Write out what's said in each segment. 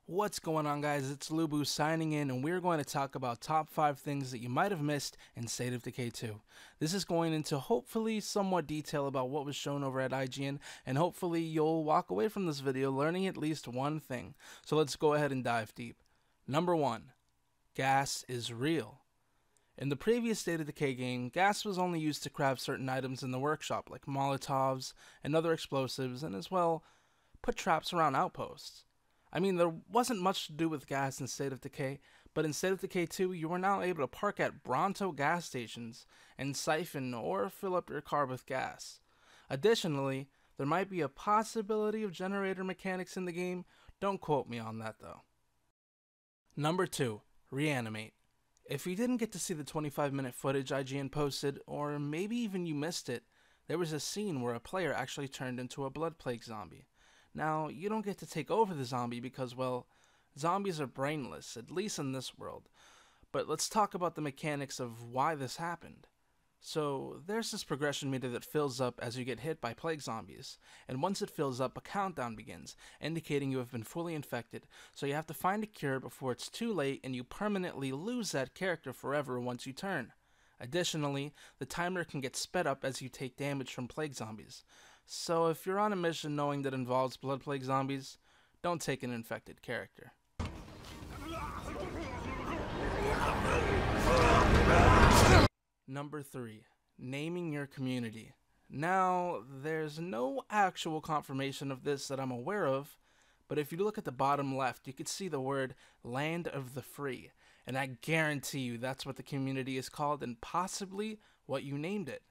What's going on, guys? It's ItzLuBu signing in, and we're going to talk about top 5 things that you might have missed in State of Decay 2. This is going into hopefully somewhat detail about what was shown over at IGN, and hopefully you'll walk away from this video learning at least one thing. So let's go ahead and dive deep. Number 1. Gas is real. In the previous State of Decay game, gas was only used to craft certain items in the workshop, like Molotovs and other explosives, and as well, put traps around outposts. I mean, there wasn't much to do with gas in State of Decay, but in State of Decay 2, you were now able to park at Bronto gas stations and siphon or fill up your car with gas. Additionally, there might be a possibility of generator mechanics in the game. Don't quote me on that though. Number 2. Re-Animate. If you didn't get to see the 25-minute footage IGN posted, or maybe even you missed it, there was a scene where a player actually turned into a blood plague zombie. Now, you don't get to take over the zombie because, well, zombies are brainless, at least in this world. But let's talk about the mechanics of why this happened. So, there's this progression meter that fills up as you get hit by plague zombies, and once it fills up, a countdown begins, indicating you have been fully infected, so you have to find a cure before it's too late and you permanently lose that character forever once you turn. Additionally, the timer can get sped up as you take damage from plague zombies. So if you're on a mission knowing that involves blood plague zombies, don't take an infected character. Number 3. Naming your community. Now, there's no actual confirmation of this that I'm aware of, but if you look at the bottom left, you can see the word Land of the Free, and I guarantee you that's what the community is called and possibly what you named it.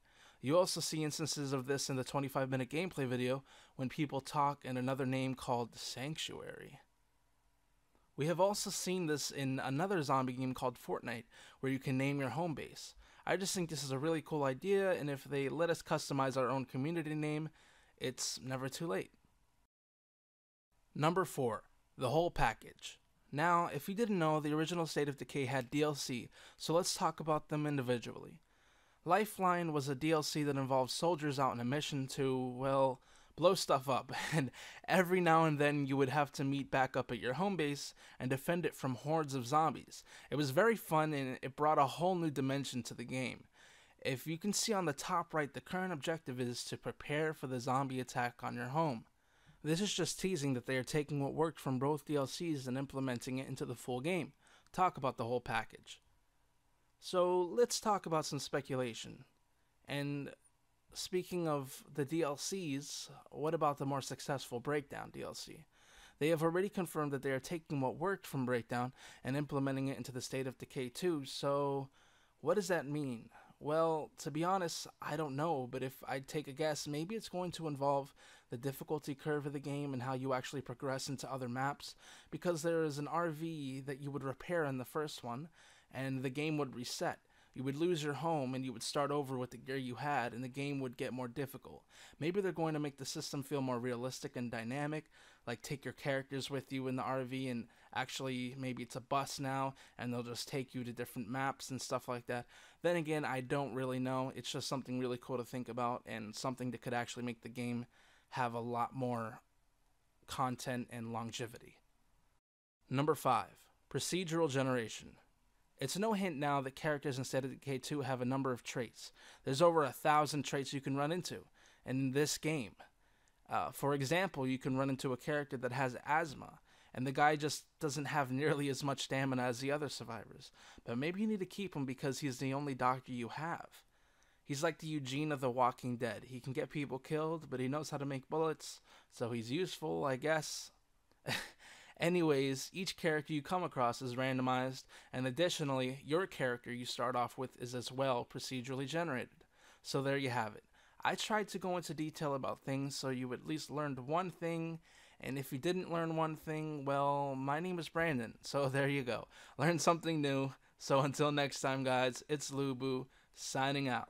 You also see instances of this in the 25-minute gameplay video when people talk in another name called Sanctuary. We have also seen this in another zombie game called Fortnite, where you can name your home base. I just think this is a really cool idea, and if they let us customize our own community name, it's never too late. Number 4. The whole package. Now, if you didn't know, the original State of Decay had DLC, so let's talk about them individually. Lifeline was a DLC that involved soldiers out on a mission to, well, blow stuff up, and every now and then you would have to meet back up at your home base and defend it from hordes of zombies. It was very fun and it brought a whole new dimension to the game. If you can see on the top right, the current objective is to prepare for the zombie attack on your home. This is just teasing that they are taking what worked from both DLCs and implementing it into the full game. Talk about the whole package. So let's talk about some speculation. And speaking of the DLCs, what about the more successful Breakdown DLC? They have already confirmed that they are taking what worked from Breakdown and implementing it into the State of Decay 2, so what does that mean? Well, to be honest, I don't know, but if I take a guess, maybe it's going to involve the difficulty curve of the game and how you actually progress into other maps, because there is an RV that you would repair in the first one, and the game would reset. You would lose your home and you would start over with the gear you had, and the game would get more difficult. Maybe they're going to make the system feel more realistic and dynamic, like take your characters with you in the RV and actually maybe it's a bus now and they'll just take you to different maps and stuff like that. Then again, I don't really know. It's just something really cool to think about and something that could actually make the game have a lot more content and longevity. Number 5. Procedural Generation. It's no hint now that characters in State of Decay 2 have a number of traits. There's over 1,000 traits you can run into in this game. For example, you can run into a character that has asthma, and the guy just doesn't have nearly as much stamina as the other survivors. But maybe you need to keep him because he's the only doctor you have. He's like the Eugene of The Walking Dead. He can get people killed, but he knows how to make bullets, so he's useful, I guess. Anyways, each character you come across is randomized, and additionally, your character you start off with is as well procedurally generated. So there you have it. I tried to go into detail about things so you at least learned one thing, and if you didn't learn one thing, well, my name is Brandon, so there you go. Learn something new. So until next time, guys, it's ItzLuBu, signing out.